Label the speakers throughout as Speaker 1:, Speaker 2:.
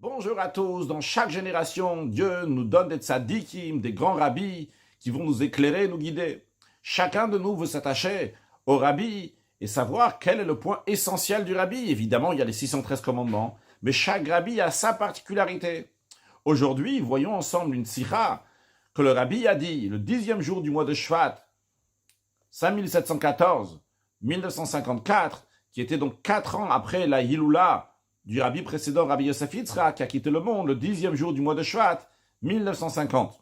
Speaker 1: Bonjour à tous. Dans chaque génération, Dieu nous donne des tzadikim, des grands rabbis qui vont nous éclairer, nous guider. Chacun de nous veut s'attacher au rabbi et savoir quel est le point essentiel du rabbi. Évidemment, il y a les 613 commandements, mais chaque rabbi a sa particularité. Aujourd'hui, voyons ensemble une sikha que le rabbi a dit le 10e jour du mois de Shvat, 5714-1954, qui était donc 4 ans après la Hiloula du rabbi précédent, Rabbi Yosef Yitzhak, qui a quitté le monde le 10e jour du mois de Shvat, 1950.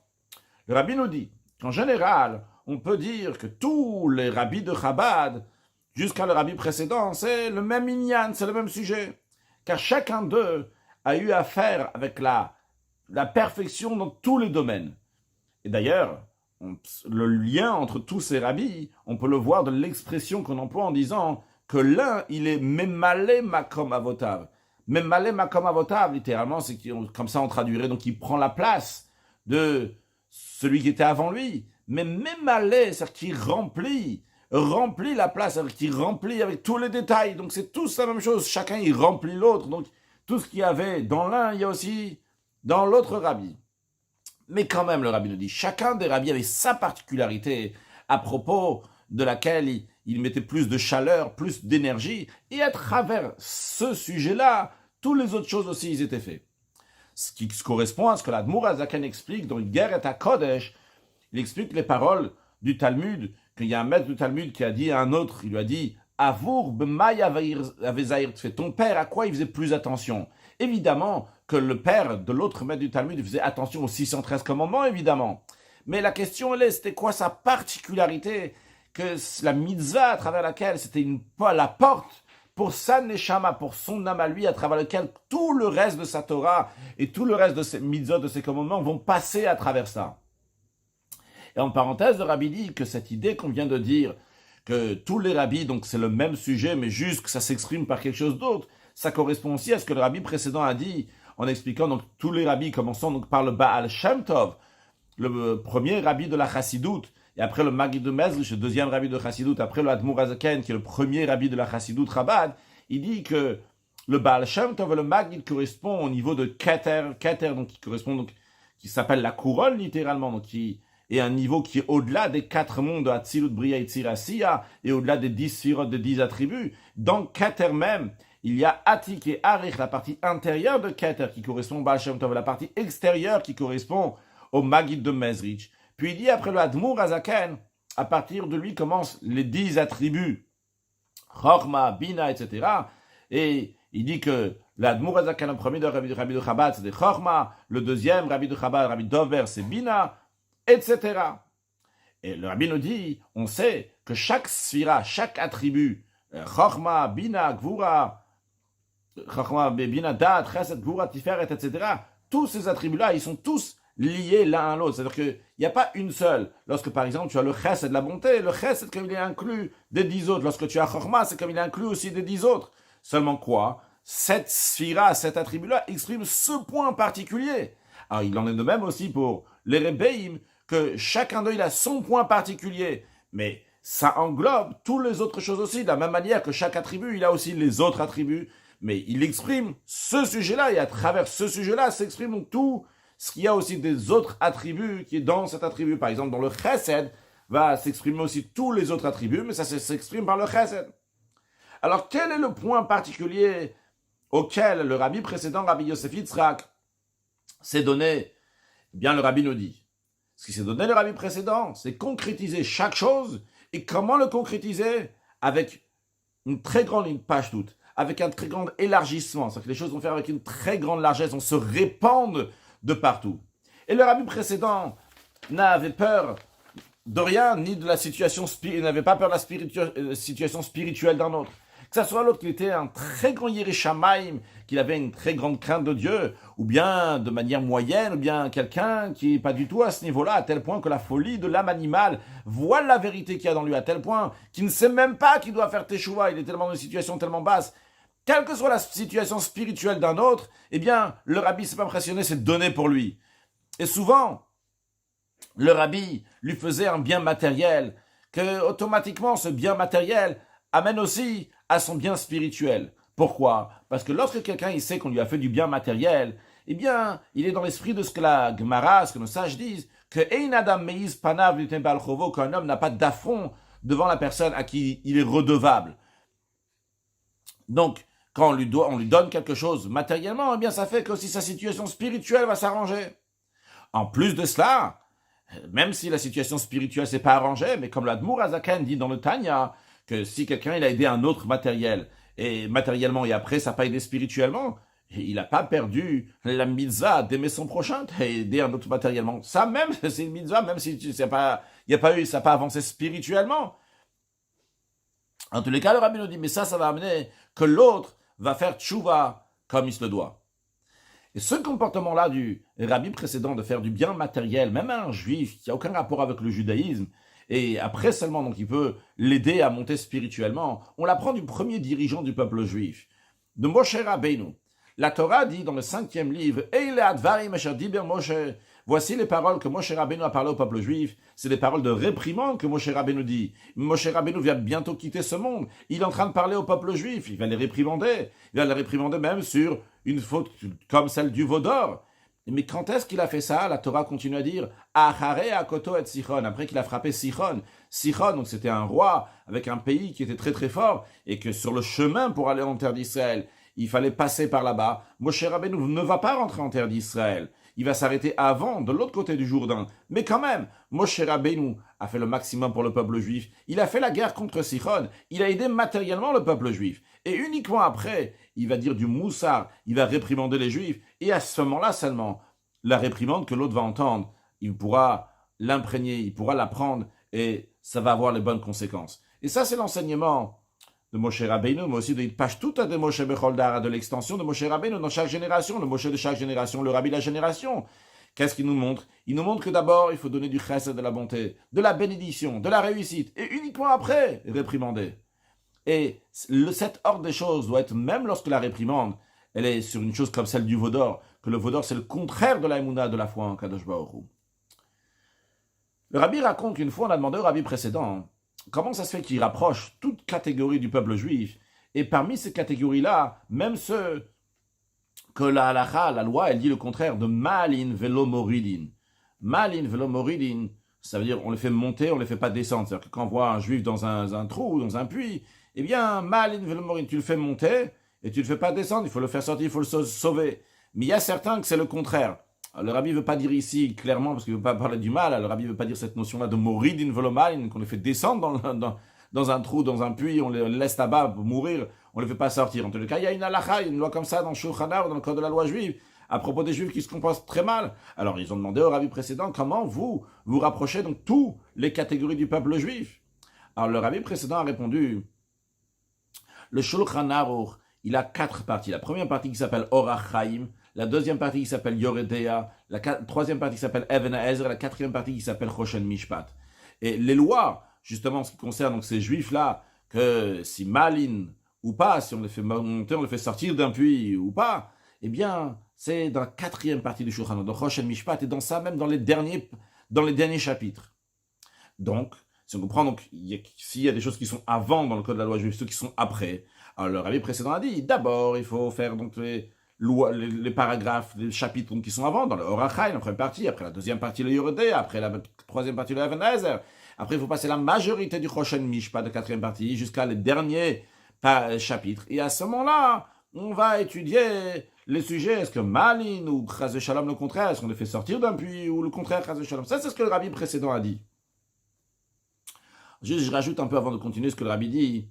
Speaker 1: Le rabbi nous dit qu'en général, on peut dire que tous les rabbis de Chabad, jusqu'à le rabbi précédent, c'est le même inyan, c'est le même sujet. Car chacun d'eux a eu affaire avec la perfection dans tous les domaines. Et d'ailleurs, le lien entre tous ces rabbis, on peut le voir de l'expression qu'on emploie en disant que l'un, il est memale makom avotav. Memale makom avotav, littéralement, c'est comme ça on traduirait, donc il prend la place de celui qui était avant lui. Mais memale, c'est-à-dire qu'il remplit la place, c'est-à-dire qu'il remplit avec tous les détails. Donc c'est tous la même chose, chacun il remplit l'autre. Donc tout ce qu'il y avait dans l'un, il y a aussi dans l'autre rabbi. Mais quand même, le rabbi nous dit, chacun des rabbis avait sa particularité à propos de laquelle il mettait plus de chaleur, plus d'énergie, et à travers ce sujet-là, toutes les autres choses aussi, ils étaient faits. Ce qui correspond à ce que l'Admour HaZaken explique dans une guerre à Kodesh. Il explique les paroles du Talmud, qu'il y a un maître du Talmud qui a dit à un autre, il lui a dit, Avour b'may avezaïr tfeh, ton père, à quoi il faisait plus attention? Évidemment que le père de l'autre maître du Talmud faisait attention aux 613 commandements, évidemment. Mais la question, elle est, c'était quoi sa particularité? Que la mitzvah à travers laquelle c'était la porte pour sa neshama, pour son âme à lui, à travers lequel tout le reste de sa Torah et tout le reste de ses mitzvot, de ses commandements vont passer à travers ça. Et en parenthèse, le rabbi dit que cette idée qu'on vient de dire, que tous les rabbis, donc c'est le même sujet, mais juste que ça s'exprime par quelque chose d'autre, ça correspond aussi à ce que le rabbi précédent a dit, en expliquant donc tous les rabbis, commençant donc par le Baal Shem Tov, le premier rabbi de la Chassidoute, et après le Maggid de Mezrich, le deuxième rabbi de Chassidoute, après le Admour HaZaken, qui est le premier rabbi de la Chassidoute Chabad, il dit que le Baal Shem Tov et le Maggid correspond au niveau de Keter, donc qui correspond donc, qui s'appelle la couronne littéralement, donc qui est un niveau qui est au-delà des 4 mondes de Hatzilut, Bria, Yitzir, Asiya, et au-delà des 10 sphirot, des 10 attributs. Dans Keter même, il y a Atik et Arich, la partie intérieure de Keter qui correspond au Baal Shem Tov, la partie extérieure qui correspond au Maggid de Mezrich. Puis il dit après le Admour HaZaken, à partir de lui commencent les 10 attributs, Chorma, Bina, etc. Et il dit que l'Admour HaZaken, le premier rabbi de Chabad, c'est Chorma, le deuxième rabbi de Chabad, rabbi Dover, c'est Bina, etc. Et le rabbi nous dit, on sait que chaque sphira, chaque attribut, Chorma, Bina, Gvura, Chorma, Bina, Dat, Chesed, Gvura, Tiferet, etc., tous ces attributs-là, ils sont tous liés l'un à l'autre. C'est-à-dire qu'il n'y a pas une seule. Lorsque, par exemple, tu as le chesed de la bonté, le chesed, comme il est inclus des 10 autres. Lorsque tu as chorma, c'est comme il est inclus aussi des 10 autres. Seulement quoi? Cette sphira, cet attribut-là, exprime ce point particulier. Alors, il en est de même aussi pour les Rebbeim, que chacun d'eux, il a son point particulier. Mais ça englobe toutes les autres choses aussi, de la même manière que chaque attribut, il a aussi les autres attributs. Mais il exprime ce sujet-là, et à travers ce sujet-là, s'exprime donc tout ce qu'il y a aussi des autres attributs qui est dans cet attribut. Par exemple, dans le chesed, va s'exprimer aussi tous les autres attributs, mais ça s'exprime par le chesed. Alors, quel est le point particulier auquel le rabbi précédent, Rabbi Yosef Yitzhak, s'est donné? Eh bien, le rabbi nous dit, ce qui s'est donné le rabbi précédent, c'est concrétiser chaque chose, et comment le concrétiser? Avec une très grande page toute, avec un très grand élargissement, c'est-à-dire que les choses vont faire avec une très grande largesse, on se répand de partout. Et le rabbi précédent n'avait peur de rien, ni de la situation spirituelle, n'avait pas peur de la situation spirituelle d'un autre. Que ce soit l'autre qui était un très grand Yireh Shamayim, qu'il avait une très grande crainte de Dieu, ou bien de manière moyenne, ou bien quelqu'un qui n'est pas du tout à ce niveau-là, à tel point que la folie de l'âme animale voit la vérité qu'il y a dans lui, à tel point qu'il ne sait même pas qu'il doit faire teshuva, il est tellement dans une situation tellement basse. Quelle que soit la situation spirituelle d'un autre, eh bien, le rabbi s'est pas impressionné, c'est donné pour lui. Et souvent, le rabbi lui faisait un bien matériel, que automatiquement ce bien matériel amène aussi à son bien spirituel. Pourquoi? Parce que lorsque quelqu'un il sait qu'on lui a fait du bien matériel, eh bien, il est dans l'esprit de ce que la Gemara, ce que nos sages disent, que Ein Adam Meiz Panav Litem Bal Chovo, qu'un homme n'a pas d'affront devant la personne à qui il est redevable. Donc, quand on lui donne quelque chose matériellement, eh bien, ça fait que aussi sa situation spirituelle va s'arranger. En plus de cela, même si la situation spirituelle s'est pas arrangée, mais comme l'Admour Azaken dit dans le Tanya, que si quelqu'un il a aidé un autre matériellement, et après ça n'a pas aidé spirituellement, il n'a pas perdu la mitzvah d'aimer son prochain, d'aider un autre matériellement. Ça même, c'est une mitzvah, même si ça n'a pas avancé spirituellement. En tous les cas, le Rabbi nous dit, mais ça va amener que l'autre va faire tchouva comme il se le doit. Et ce comportement-là du Rabbi précédent de faire du bien matériel, même à un juif qui n'a aucun rapport avec le judaïsme, et après seulement, donc il peut l'aider à monter spirituellement, on l'apprend du premier dirigeant du peuple juif, de Moshe Rabbeinu. La Torah dit dans le 5e livre, voici les paroles que Moshe Rabbeinu a parlé au peuple juif. C'est des paroles de réprimande que Moshe Rabbeinu dit. Moshe Rabbeinu vient bientôt quitter ce monde. Il est en train de parler au peuple juif. Il va les réprimander. Il va les réprimander même sur une faute comme celle du veau d'or. Mais quand est-ce qu'il a fait ça? La Torah continue à dire Achare Akoto et Sichon, après qu'il a frappé Sichon. Sichon, donc c'était un roi avec un pays qui était très très fort et que sur le chemin pour aller en terre d'Israël, il fallait passer par là-bas. Moshe Rabbeinu ne va pas rentrer en terre d'Israël. Il va s'arrêter avant, de l'autre côté du Jourdain. Mais quand même, Moshe Rabbeinu a fait le maximum pour le peuple juif. Il a fait la guerre contre Sichon. Il a aidé matériellement le peuple juif. Et uniquement après, il va dire du moussard, il va réprimander les juifs. Et à ce moment-là seulement, la réprimande que l'autre va entendre, il pourra l'imprégner, il pourra l'apprendre et ça va avoir les bonnes conséquences. Et ça, c'est l'enseignement de Moshe Rabbeinu, mais aussi de Pashtuta de Moshe Becholdara, de l'extension de Moshe Rabbeinu dans chaque génération, le Moshe de chaque génération, le Rabbi de la génération. Qu'est-ce qu'il nous montre? Il nous montre que d'abord, il faut donner du chesed, de la bonté, de la bénédiction, de la réussite, et uniquement après, réprimander. Et cet ordre des choses doit être, même lorsque la réprimande, elle est sur une chose comme celle du veau d'or, que le veau d'or, c'est le contraire de la émouna, de la foi en Kadosh Baruch Hu. Le Rabbi raconte qu'une fois, on a demandé au Rabbi précédent, comment ça se fait qu'il rapproche toute catégorie du peuple juif, et parmi ces catégories-là, même ceux que la halakha, la loi, elle dit le contraire de malin velo moridin. Malin velo moridin, ça veut dire on les fait monter, on les fait pas descendre. C'est-à-dire que quand on voit un juif dans un trou, dans un puits, eh bien, malin velo moridin, tu le fais monter, et tu le fais pas descendre, il faut le faire sortir, il faut le sauver. Mais il y a certains que c'est le contraire. Alors, le Rabbi ne veut pas dire ici clairement, parce qu'il ne veut pas parler du mal, le Rabbi ne veut pas dire cette notion-là de moridin velo malin, qu'on les fait descendre dans un trou, dans un puits, on les laisse là-bas pour mourir, on ne les fait pas sortir. En tout cas, il y a une halakha, une loi comme ça dans Shulchan Aruch, dans le code de la loi juive, à propos des juifs qui se comportent très mal. Alors, ils ont demandé au Rabbi précédent comment vous rapprochez donc tous les catégories du peuple juif. Alors, le Rabbi précédent a répondu, le Shulchan Aruch, il a 4 parties. La première partie qui s'appelle Orach Chaim, la deuxième partie qui s'appelle Yoredea, la troisième partie qui s'appelle Even Ezer, la quatrième partie qui s'appelle Choshen Mishpat. Et les lois, justement, ce qui concerne donc ces juifs-là, que si malin ou pas, si on les fait monter, on les fait sortir d'un puits ou pas, eh bien, c'est dans la quatrième partie du Shulchan Aruch, dans Choshen Mishpat, et dans ça même dans les derniers chapitres. Donc, si on comprend, donc, s'il y a des choses qui sont avant dans le code de la loi juive, ceux qui sont après, alors le Rabbi précédent a dit, d'abord, il faut faire donc les paragraphes, les chapitres qui sont avant, dans le Orach Chaim, la première partie, après la deuxième partie, le Yoredea, après la troisième partie, le Even Ezer. Après, il faut passer la majorité du Choshen Mishpat, de quatrième partie, jusqu'à les derniers chapitres. Et à ce moment-là, on va étudier les sujets. Est-ce que Malin ou Chaz Shalom, le contraire, est-ce qu'on les fait sortir d'un puits ou le contraire, Chaz Shalom? Ça, c'est ce que le Rabbi précédent a dit. Juste, je rajoute un peu avant de continuer ce que le Rabbi dit.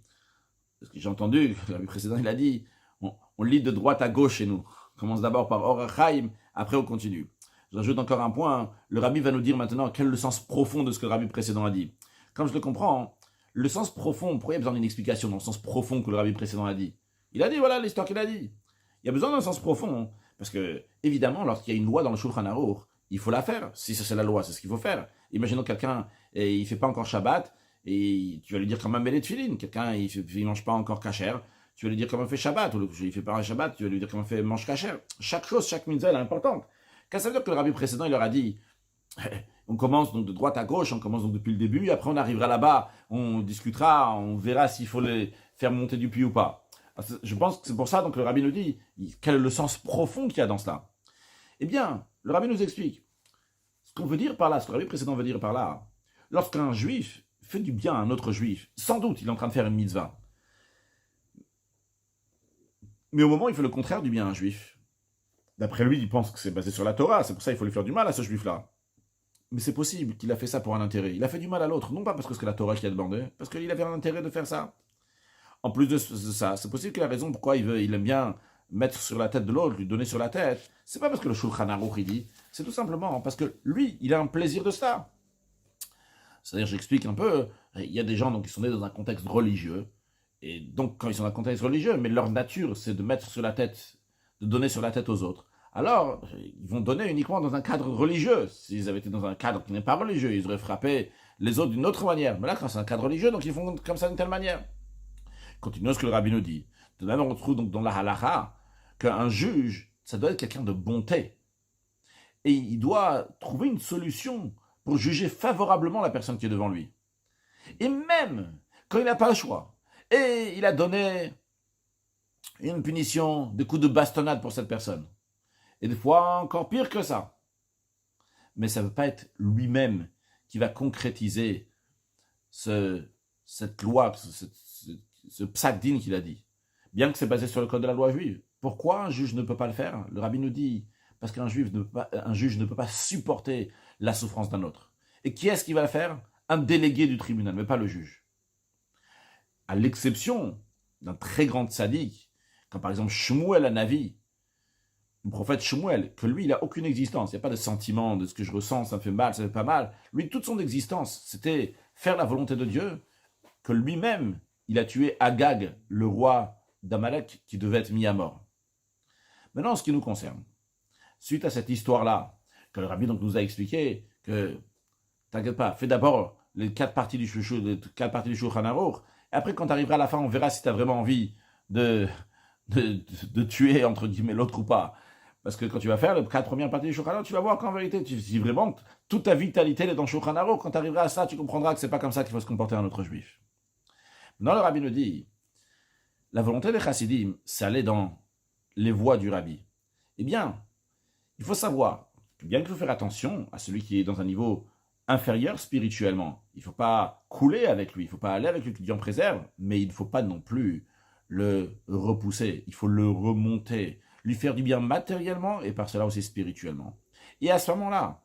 Speaker 1: Parce que j'ai entendu que le Rabbi précédent, il a dit, on lit de droite à gauche chez nous. On commence d'abord par Orach Chaim, après on continue. J'ajoute encore un point, le Rabbi va nous dire maintenant quel est le sens profond de ce que le Rabbi précédent a dit. Comme je le comprends, le sens profond, pourquoi il y a besoin d'une explication dans le sens profond que le Rabbi précédent a dit? Il a dit, voilà l'histoire qu'il a dit. Il y a besoin d'un sens profond, parce que, évidemment, lorsqu'il y a une loi dans le Shulchan Aruch, il faut la faire. Si ça c'est la loi, c'est ce qu'il faut faire. Imaginons quelqu'un, et il ne fait pas encore Shabbat, et tu vas lui dire quand même mêler de filin. Quelqu'un, il ne mange pas encore kasher, tu vas lui dire comment il fait Shabbat, ou il ne fait pas un Shabbat, tu vas lui dire comment il fait mange kasher. Chaque chose, chaque mitzvah, elle est importante. Qu'est-ce que ça veut dire que le Rabbi précédent, il leur a dit, on commence donc de droite à gauche, on commence donc depuis le début, et après on arrivera là-bas, on discutera, on verra s'il faut les faire monter du puits ou pas. Je pense que c'est pour ça donc le Rabbi nous dit, quel est le sens profond qu'il y a dans cela. Eh bien, le rabbi nous explique. Ce qu'on veut dire par là, ce que le rabbi précédent veut dire par là, lorsqu'un juif fait du bien à un autre juif, sans doute il est en train de faire une mitzvah. Mais au moment où il fait le contraire du bien à un juif, d'après lui, il pense que c'est basé sur la Torah, c'est pour ça qu'il faut lui faire du mal à ce juif-là. Mais c'est possible qu'il a fait ça pour un intérêt. Il a fait du mal à l'autre, non pas parce que c'est la Torah qui a demandé, parce qu'il avait un intérêt de faire ça. En plus de ça, c'est possible qu'il a raison pourquoi il aime bien mettre sur la tête de l'autre, lui donner sur la tête. C'est pas parce que le Shulchan Aruch il dit, c'est tout simplement parce que lui, il a un plaisir de cela. C'est-à-dire, j'explique un peu, il y a des gens donc, qui sont nés dans un contexte religieux, et donc quand ils sont dans un contexte religieux, mais leur nature, c'est de mettre sur la tête, de donner sur la tête aux autres. Alors, ils vont donner uniquement dans un cadre religieux. S'ils avaient été dans un cadre qui n'est pas religieux, ils auraient frappé les autres d'une autre manière. Mais là, quand c'est un cadre religieux, donc ils font comme ça d'une telle manière. Continuons ce que le rabbi nous dit. De même, on retrouve donc dans la halakha qu'un juge, ça doit être quelqu'un de bonté. Et il doit trouver une solution pour juger favorablement la personne qui est devant lui. Et même quand il n'a pas le choix, et il a donné une punition, des coups de bastonnade pour cette personne, et des fois encore pire que ça. Mais ça ne veut pas être lui-même qui va concrétiser cette loi, ce psak-din qu'il a dit. Bien que c'est basé sur le code de la loi juive. Pourquoi un juge ne peut pas le faire? Le rabbi nous dit, parce qu'un juge ne peut pas supporter la souffrance d'un autre. Et qui est-ce qui va le faire? Un délégué du tribunal, mais pas le juge. À l'exception d'un très grand tzaddik, comme par exemple Shmuel Hanavi, le prophète Shmuel, que lui, il n'a aucune existence. Il n'y a pas de sentiment de ce que je ressens, ça me fait mal, ça me fait pas mal. Lui, toute son existence, c'était faire la volonté de Dieu, que lui-même, il a tué Agag, le roi d'Amalek, qui devait être mis à mort. Maintenant, en ce qui nous concerne, suite à cette histoire-là, que le rabbi donc, nous a expliqué, que, t'inquiète pas, fais d'abord les 4 parties du Shulchan Aruch, et après, quand tu arriveras à la fin, on verra si tu as vraiment envie de tuer, entre guillemets, l'autre ou pas. Parce que quand tu vas faire les 4 premières parties du Shulchan Aruch, tu vas voir qu'en vérité, si vraiment toute ta vitalité est dans le Shulchan Aruch, quand tu arriveras à ça, tu comprendras que c'est pas comme ça qu'il faut se comporter un autre juif. Maintenant, le rabbi nous dit, la volonté des chassidim, c'est aller dans les voies du rabbi. Eh bien, il faut savoir, bien qu'il faut faire attention à celui qui est dans un niveau inférieur spirituellement. Il ne faut pas couler avec lui, il ne faut pas aller avec lui qui Dieu en préserve, mais il ne faut pas non plus le repousser, il faut le remonter, lui faire du bien matériellement et par cela aussi spirituellement. Et à ce moment-là,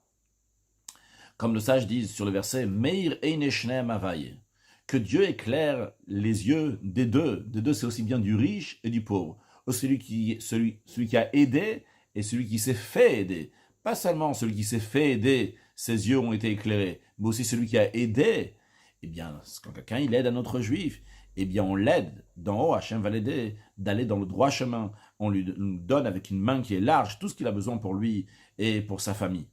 Speaker 1: comme le sage dit sur le verset, Meir Eineshneem Avaye, que Dieu éclaire les yeux des deux. Des deux, c'est aussi bien du riche et du pauvre. Celui qui a aidé et celui qui s'est fait aider. Pas seulement celui qui s'est fait aider, ses yeux ont été éclairés, mais aussi celui qui a aidé. Eh bien, quand quelqu'un il aide un autre juif, eh bien on l'aide d'en haut, Hachem va l'aider, d'aller dans le droit chemin. On lui donne avec une main qui est large tout ce qu'il a besoin pour lui et pour sa famille.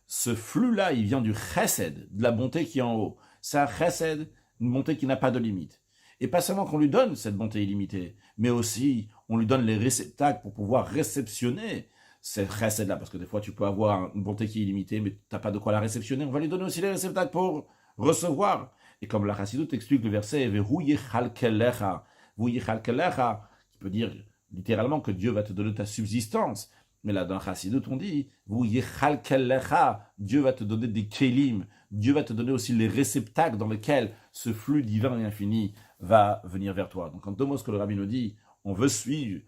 Speaker 1: Ce flux-là, il vient du chesed, de la bonté qui est en haut. C'est un chesed, une bonté qui n'a pas de limite. Et pas seulement qu'on lui donne cette bonté illimitée, mais aussi on lui donne les réceptacles pour pouvoir réceptionner cette chesed-là, parce que des fois tu peux avoir une bonté qui est illimitée, mais tu n'as pas de quoi la réceptionner. On va lui donner aussi les réceptacles pour recevoir. Et comme la Chassidut explique le verset, Vehu yichalkelecha, qui peut dire littéralement que Dieu va te donner ta subsistance. Mais là, dans Chassidut, on dit, Dieu va te donner des kelim, Dieu va te donner aussi les réceptacles dans lesquels ce flux divin et infini va venir vers toi. Donc, en deux mots, ce que le rabbi nous dit, on veut suivre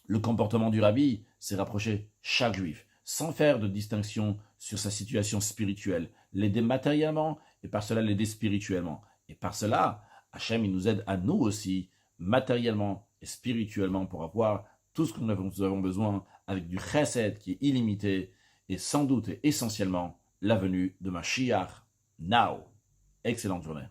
Speaker 1: le comportement du rabbi, c'est rapprocher chaque juif, sans faire de distinction sur sa situation spirituelle, l'aider matériellement et par cela l'aider spirituellement. Et par cela, Hachem, il nous aide à nous aussi, matériellement et spirituellement, pour avoir tout ce que nous avons besoin avec du chesed qui est illimité et sans doute et essentiellement la venue de Mashiach now. Excellente journée.